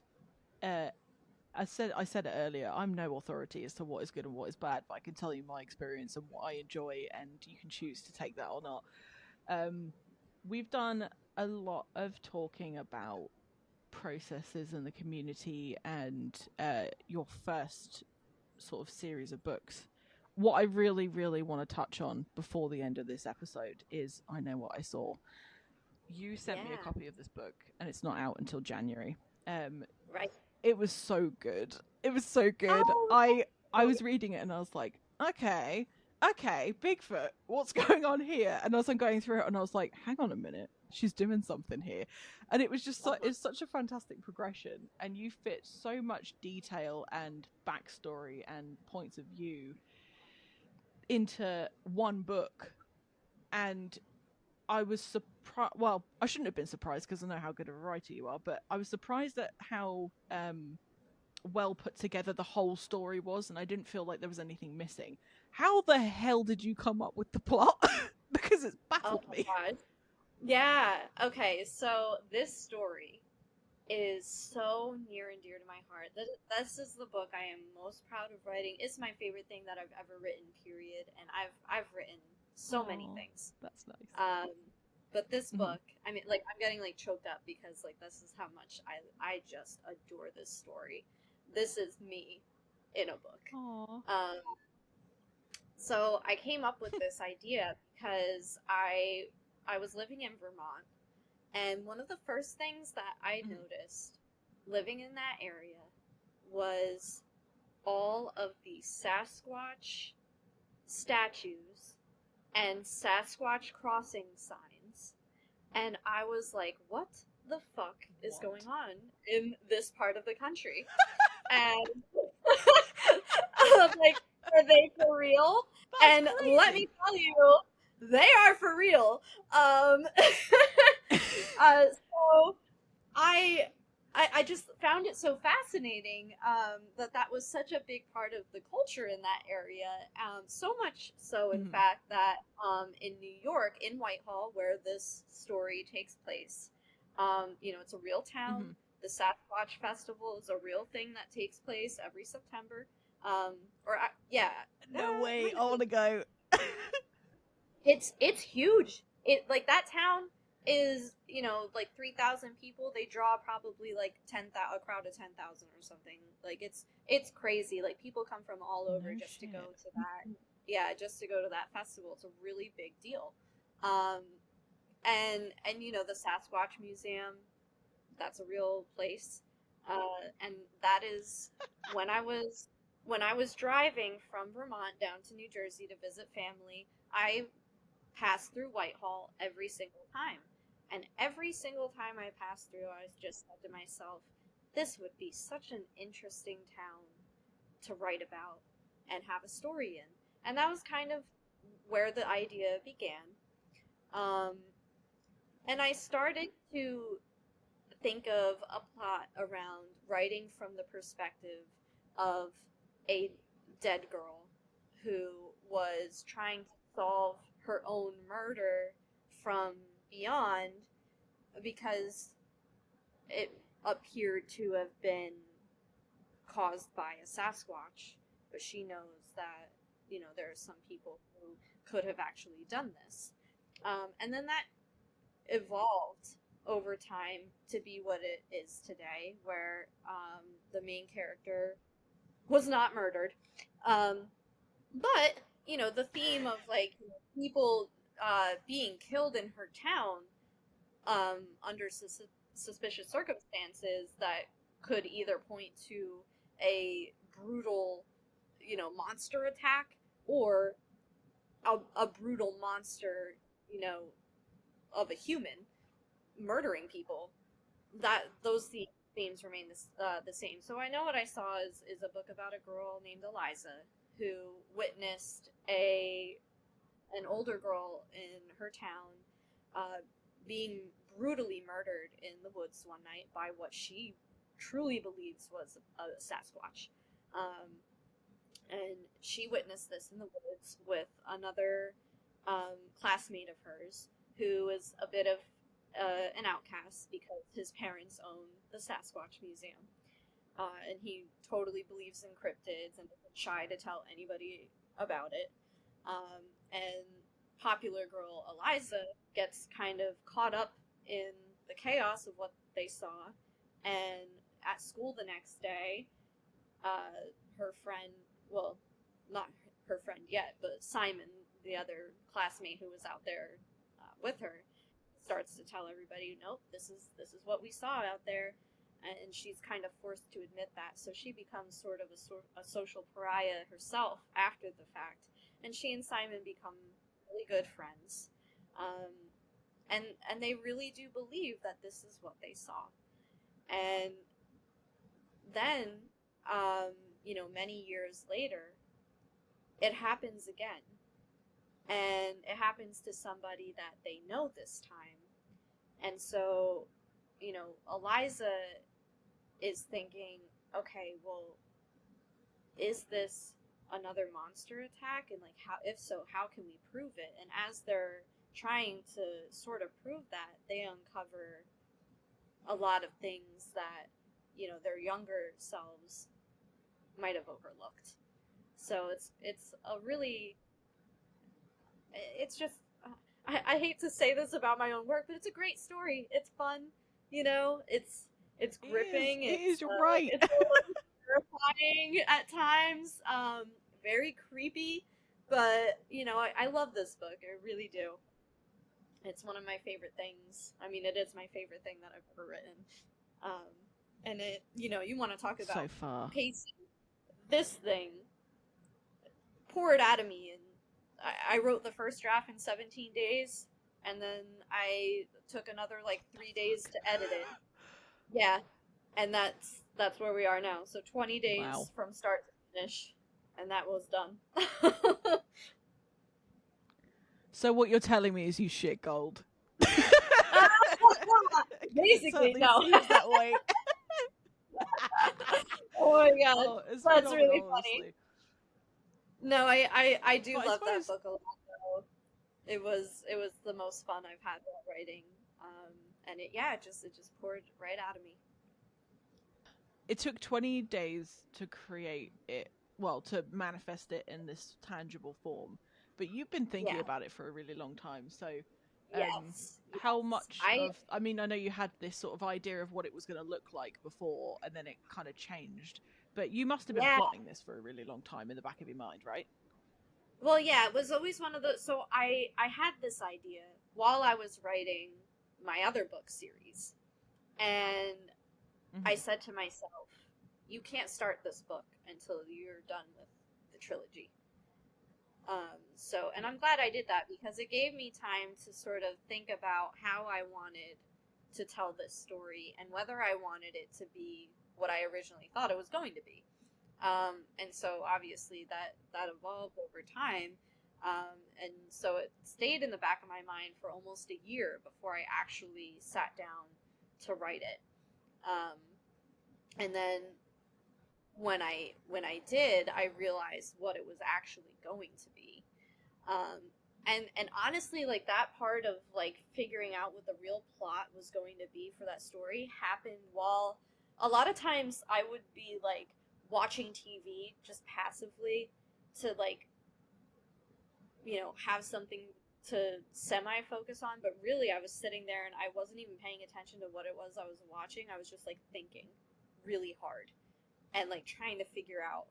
I said it earlier, I'm no authority as to what is good and what is bad, but I can tell you my experience and what I enjoy, and you can choose to take that or not. We've done a lot of talking about processes in the community and your first sort of series of books. What I really, really want to touch on before the end of this episode is I Know What I Saw. You sent me a copy of this book, and it's not out until January. Right. It was so good. It was so good. I was reading it and I was like, okay, Bigfoot, what's going on here? And as I'm going through it, and I was like, hang on a minute, she's doing something here. And it was just it's such a fantastic progression, and you fit so much detail and backstory and points of view into one book. And I was surprised. Well, I shouldn't have been surprised because I know how good of a writer you are, but I was surprised at how well put together the whole story was, and I didn't feel like there was anything missing. How the hell did you come up with the plot? Because it's baffled me. God. Yeah. Okay. So this story is so near and dear to my heart. This is the book I am most proud of writing. It's my favorite thing that I've ever written. Period. And I've written so many things. That's nice. But this book, I mean, like, I'm getting like choked up because like this is how much I just adore this story. This is me in a book. Aww. So I came up with this idea because I was living in Vermont, and one of the first things that I noticed living in that area was all of the Sasquatch statues and Sasquatch crossing signs. And I was like, what the fuck is going on in this part of the country? And I'm like, are they for real? That's crazy. Let me tell you, they are for real. So I just found it so fascinating that was such a big part of the culture in that area. So much so, in fact, that in New York, in Whitehall, where this story takes place, it's a real town. The Sasquatch Festival is a real thing that takes place every September. No way, I want to go. It's huge. It like that town is, like 3,000 people. They draw probably like 10,000, a crowd of 10,000 or something. Like it's crazy. Like people come from all over just to go to that. Yeah, just to go to that festival. It's a really big deal. And the Sasquatch Museum, that's a real place. And that is when I was driving from Vermont down to New Jersey to visit family, I passed through Whitehall every single time. And every single time I passed through, I just said to myself, this would be such an interesting town to write about and have a story in. And that was kind of where the idea began. And I started to think of a plot around writing from the perspective of a dead girl who was trying to solve her own murder from beyond because it appeared to have been caused by a Sasquatch, but she knows that, there are some people who could have actually done this. And then that evolved over time to be what it is today, where the main character was not murdered. But, the theme of, like, people being killed in her town under suspicious circumstances that could either point to a brutal, monster attack or a brutal monster, of a human murdering people, that those themes remain the same. So I know what I saw is a book about a girl named Eliza who witnessed an older girl in her town being brutally murdered in the woods one night by what she truly believes was a Sasquatch. And she witnessed this in the woods with another classmate of hers who is a bit of an outcast because his parents own the Sasquatch Museum. And he totally believes in cryptids and isn't shy to tell anybody about it. And popular girl Eliza gets kind of caught up in the chaos of what they saw. And at school the next day, her friend, well, not her friend yet, but Simon, the other classmate who was out there with her, starts to tell everybody, nope, this is what we saw out there. And she's kind of forced to admit that. So she becomes sort of a social pariah herself after the fact. And she and Simon become really good friends. And they really do believe that this is what they saw. And then, many years later, it happens again. And it happens to somebody that they know this time. And so, Eliza is thinking, okay, well, is this another monster attack? And, like, if so, how can we prove it? And as they're trying to sort of prove that, they uncover a lot of things that, their younger selves might have overlooked. So it's a really, it's just, I hate to say this about my own work, but it's a great story. It's fun, it's gripping. It is, you're right. It's a little terrifying at times, very creepy, but, I love this book. I really do. It's one of my favorite things. I mean, it is my favorite thing that I've ever written. And it, you want to talk about so far pacing. This thing poured out of me, and I wrote the first draft in 17 days, and then I took another, 3 days to edit it. Yeah, and that's where we are now. So 20 days from start to finish, and that was done. So what you're telling me is you shit gold. Basically, no. Seems that way. Oh my god, Oh, it's that's phenomenal, really funny. honestly. No, I do But I love that suppose book a lot though. It was the most fun I've had while writing. And it just poured right out of me. it took 20 days to create it, well, to manifest it in this tangible form. But you've been thinking Yeah. about it for a really long time. So, Yes. how Yes. much I mean, I know you had this sort of idea of what it was going to look like before, and then it kind of changed. But you must have been Yeah. plotting this for a really long time in the back of your mind, right? Well, yeah, it was always one of those. So I had this idea while I was writing my other book series, and I Mm-hmm. said to myself, "You can't start this book until you're done with the trilogy." And Yeah. I'm glad I did that because it gave me time to sort of think about how I wanted to tell this story and whether I wanted it to be what I originally thought it was going to be. And so obviously that evolved over time. And so it stayed in the back of my mind for almost a year before I actually sat down to write it. Um, and then when I did, I realized what it was actually going to be. Um, and honestly, like that part of like figuring out what the real plot was going to be for that story happened while a lot of times I would be like watching TV just passively to like have something to semi focus on, but really I was sitting there and I wasn't even paying attention to what it was I was watching. I was just like thinking really hard and like trying to figure out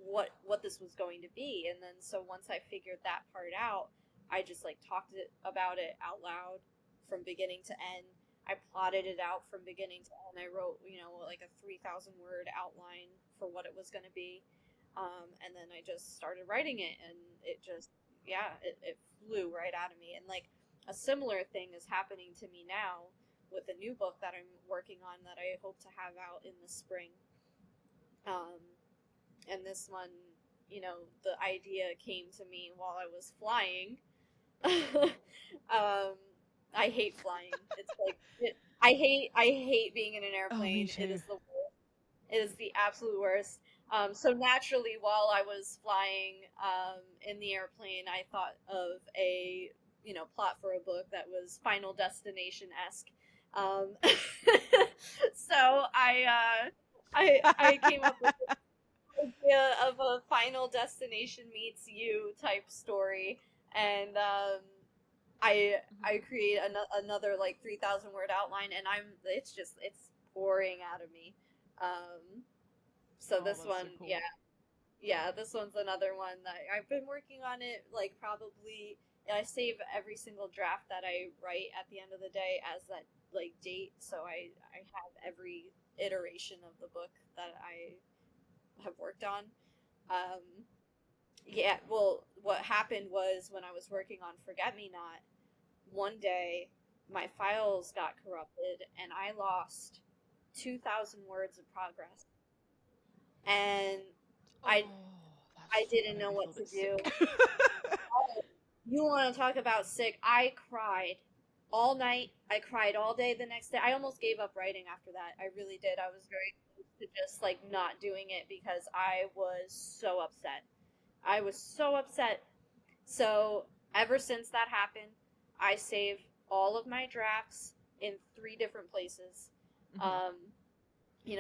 what this was going to be. And then so once I figured that part out, I just like talked about it out loud from beginning to end. I plotted it out from beginning to end. I wrote like a 3,000 word outline for what it was going to be. And then I just started writing it, and it just it flew right out of me. And like a similar thing is happening to me now with a new book that I'm working on that I hope to have out in the spring. um, and this one, the idea came to me while I was flying. I hate flying. It's like I hate being in an Oh, me airplane. It too. is the worst. It is the absolute worst. So naturally, while I was flying in the airplane, I thought of a plot for a book that was Final Destination esque. Um, so I came up with idea of a Final Destination meets you type story, and I create another like 3,000 word outline, and it's pouring out of me. So Oh, this that's so one, cool. yeah, this one's another one that I've been working on it like probably. I save every single draft that I write at the end of the day as that like date, so I have every iteration of the book that I have worked on. Um, yeah, well, what happened was when I was working on Forget Me Not, one day my files got corrupted and I lost 2,000 words of progress. And I Oh, I that's didn't made know me feel what a to bit do. sick. Oh, you want to talk about sick? I cried all night. I cried all day the next day. I almost gave up writing after that. I really did. I was very close to just like not doing it because I was so upset. I was so upset. So ever since that happened, I save all of my drafts in 3 different places. Hmm. Um,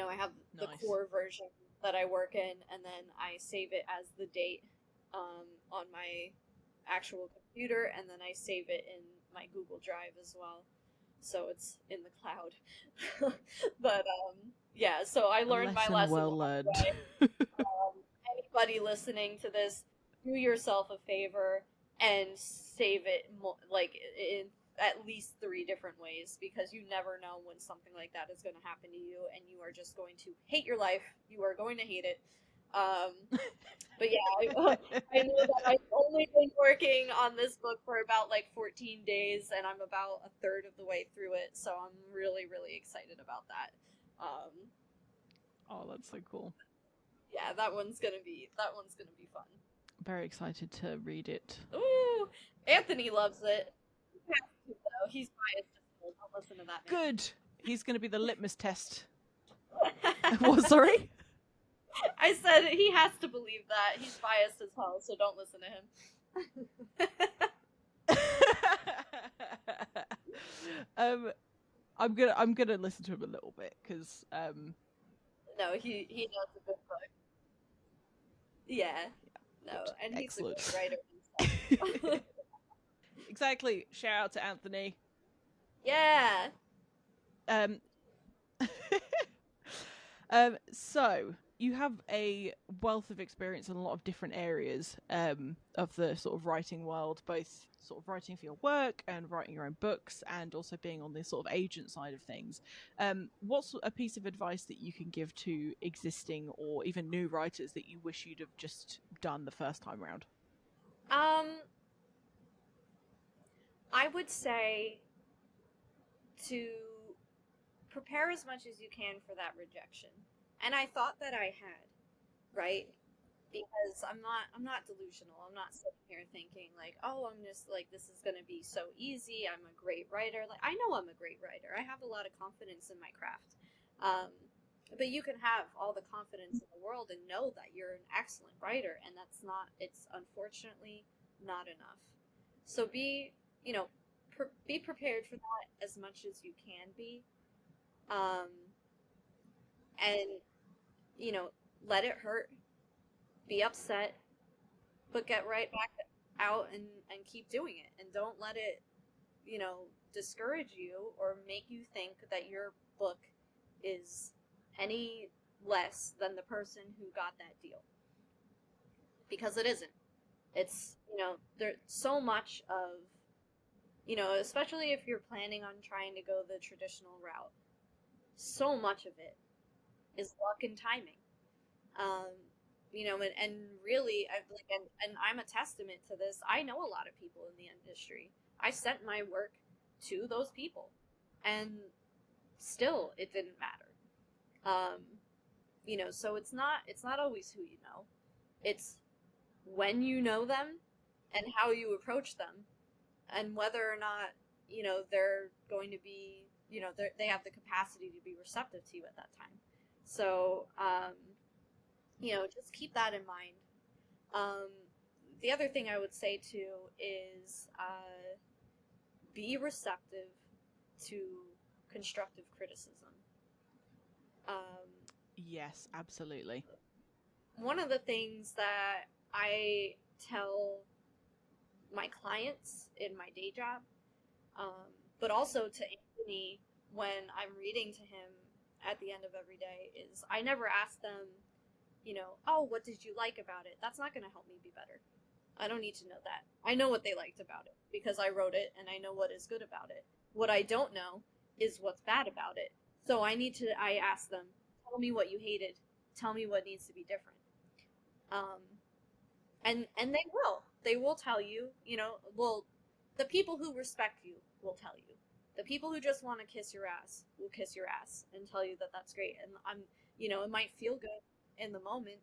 I have the Nice. core version that I work in, and then I save it as the date on my actual computer, and then I save it in my Google Drive as well. So it's in the cloud. But yeah, so I A learned my lesson lesson the well hard learned. way. Anybody listening to this, do yourself a favor and save it like in at least 3 different ways, because you never know when something like that is going to happen to you, and you are just going to hate your life. You are going to hate it. Um, but yeah, I know that I've only been working on this book for about like 14 days, and I'm about a third of the way through it, so I'm really, really excited about that. Um, Oh, that's so cool. yeah, that one's gonna be fun. Very excited to read it. Ooh, Anthony loves it. He has to, though. He's biased. Don't listen to that man. Good. He's going to be the litmus test. What, sorry? I said he has to believe that. He's biased as hell, so don't listen to him. I'm gonna listen to him a little bit because No, he knows a good book. Yeah. No, and he's a excellent. great writer himself. Exactly. Shout out to Anthony. Yeah. Um, so you have a wealth of experience in a lot of different areas of the sort of writing world, both sort of writing for your work and writing your own books, and also being on the sort of agent side of things. What's a piece of advice that you can give to existing or even new writers that you wish you'd have just done the first time around? I would say to prepare as much as you can for that rejection. And I thought that I had, right? Because I'm not delusional. I'm not sitting here thinking like, "Oh, I'm just like this is going to be so easy. I'm a great writer." Like I know I'm a great writer. I have a lot of confidence in my craft. Um but you can have all the confidence in the world and know that you're an excellent writer, and it's unfortunately not enough. So you know, be prepared for that as much as you can be. Um and you know, let it hurt, be upset, but get right back out and keep doing it. And don't let it, discourage you or make you think that your book is any less than the person who got that deal. Because it isn't. It's, there's so much of, especially if you're planning on trying to go the traditional route, so much of it is luck and timing. Um, and really, and I'm a testament to this. I know a lot of people in the industry. I sent my work to those people, and still, it didn't matter. Um, so it's not always who you know. It's when you know them, and how you approach them, and whether or not they're going to be they have the capacity to be receptive to you at that time. So just keep that in mind. Um, the other thing I would say too is be receptive to constructive criticism. Um, Yes, absolutely. One of the things that I tell my clients in my day job, um, but also to Anthony when I'm reading to him at the end of every day, is I never ask them, oh, what did you like about it? That's not going to help me be better. I don't need to know that. I know what they liked about it because I wrote it and I know what is good about it. What I don't know is what's bad about it. So I ask them, tell me what you hated. Tell me what needs to be different. Um, and they will. They will tell you, well, the people who respect you will tell you. The people who just want to kiss your ass will kiss your ass and tell you that that's great. And it might feel good in the moment,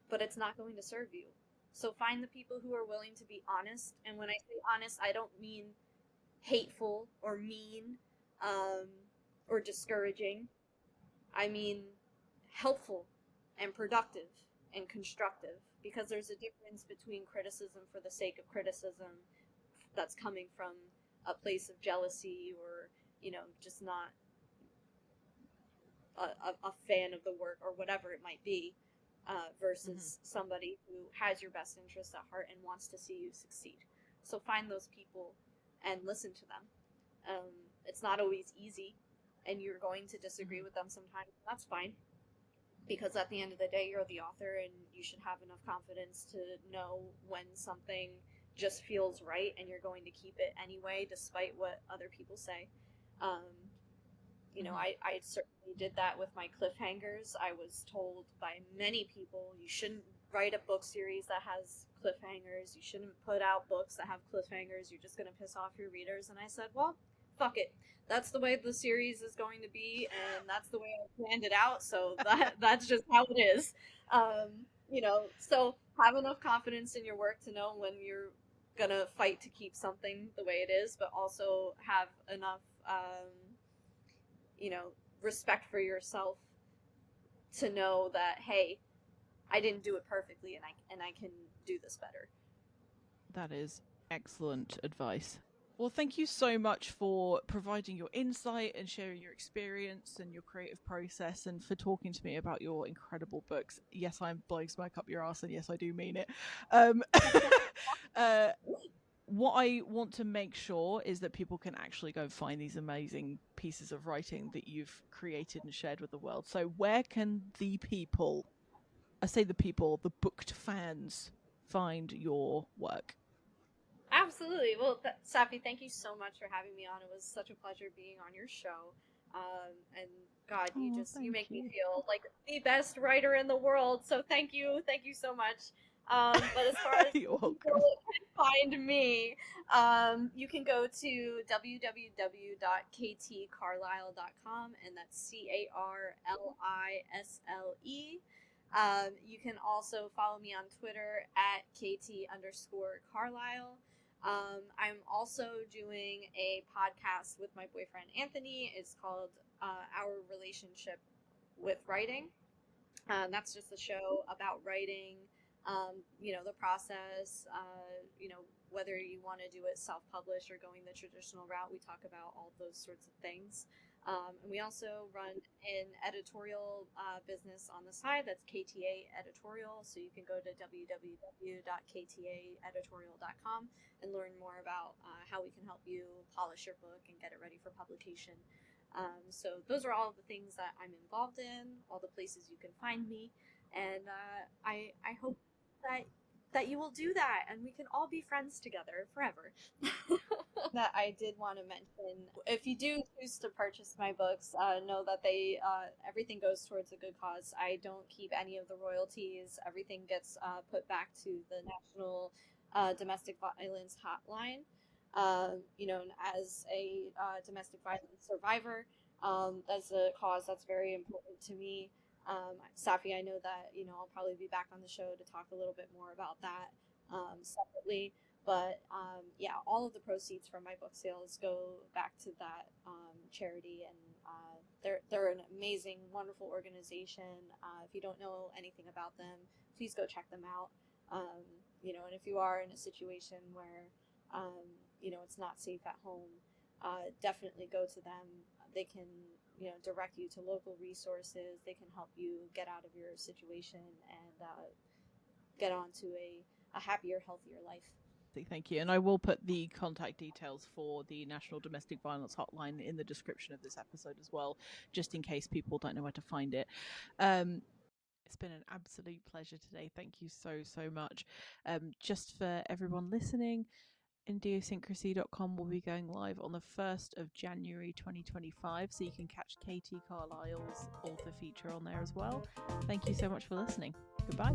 but it's not going to serve you. So find the people who are willing to be honest. And when I say honest, I don't mean hateful or mean, um, or discouraging. I mean helpful and productive and constructive, because there's a difference between criticism for the sake of criticism that's coming from a place of jealousy or just not a fan of the work or whatever it might be, versus somebody who has your best interests at heart and wants to see you succeed. So find those people and listen to them. It's not always easy, and you're going to disagree with them sometimes. That's fine, because at the end of the day, you're the author, and you should have enough confidence to know when something just feels right, and you're going to keep it anyway, despite what other people say. Um, I certainly did that with my cliffhangers. I was told by many people, you shouldn't write a book series that has cliffhangers. You shouldn't put out books that have cliffhangers. You're just going to piss off your readers. And I said, well, fuck it. That's the way the series is going to be, and that's the way I planned it out. So that's just how it is. So have enough confidence in your work to know when you're gonna fight to keep something the way it is, but also have enough, respect for yourself to know that, hey, I didn't do it perfectly, and I can do this better. That is excellent advice. Well, thank you so much for providing your insight and sharing your experience and your creative process, and for talking to me about your incredible books. Yes, I'm blowing smoke up your ass, and yes, I do mean it. What I want to make sure is that people can actually go find these amazing pieces of writing that you've created and shared with the world. So where can the people, I say the people, the booked fans, find your work? Absolutely. Well, Safi, thank you so much for having me on. It was such a pleasure being on your show. And God, you make me feel like the best writer in the world. So thank you so much. But as far as You're welcome. people can find me, you can go to www.ktcarlisle.com, and that's CARLISLE. You can also follow me on Twitter at KT_Carlisle. I'm also doing a podcast with my boyfriend Anthony. It's called Our Relationship with Writing. That's just a show about writing, the process, whether you want to do it self-published or going the traditional route. We talk about all those sorts of things. And we also run an editorial business on the side. That's KTA Editorial. So you can go to www.ktaeditorial.com and learn more about how we can help you polish your book and get it ready for publication. So those are all of the things that I'm involved in, all the places you can find me. And I hope that you will do that and we can all be friends together forever. That I did want to mention, if you do choose to purchase my books, know that they everything goes towards a good cause. I don't keep any of the royalties. Everything gets put back to the National Domestic Violence Hotline. As a domestic violence survivor, that's a cause that's very important to me. Safi, I know that I'll probably be back on the show to talk a little bit more about that separately. But all of the proceeds from my book sales go back to that charity, and they're an amazing, wonderful organization. If you don't know anything about them, please go check them out. And if you are in a situation where it's not safe at home, definitely go to them. They can direct you to local resources. They can help you get out of your situation and get on to a happier, healthier life. Thank you. And I will put the contact details for the National Domestic Violence Hotline in the description of this episode as well, just in case people don't know where to find it. It's been an absolute pleasure today. Thank you so much. Just for everyone listening, Indiosyncrasy.com will be going live on the 1st of January 2025, so you can catch KT Carlisle's author feature on there as well. Thank you so much for listening. Goodbye.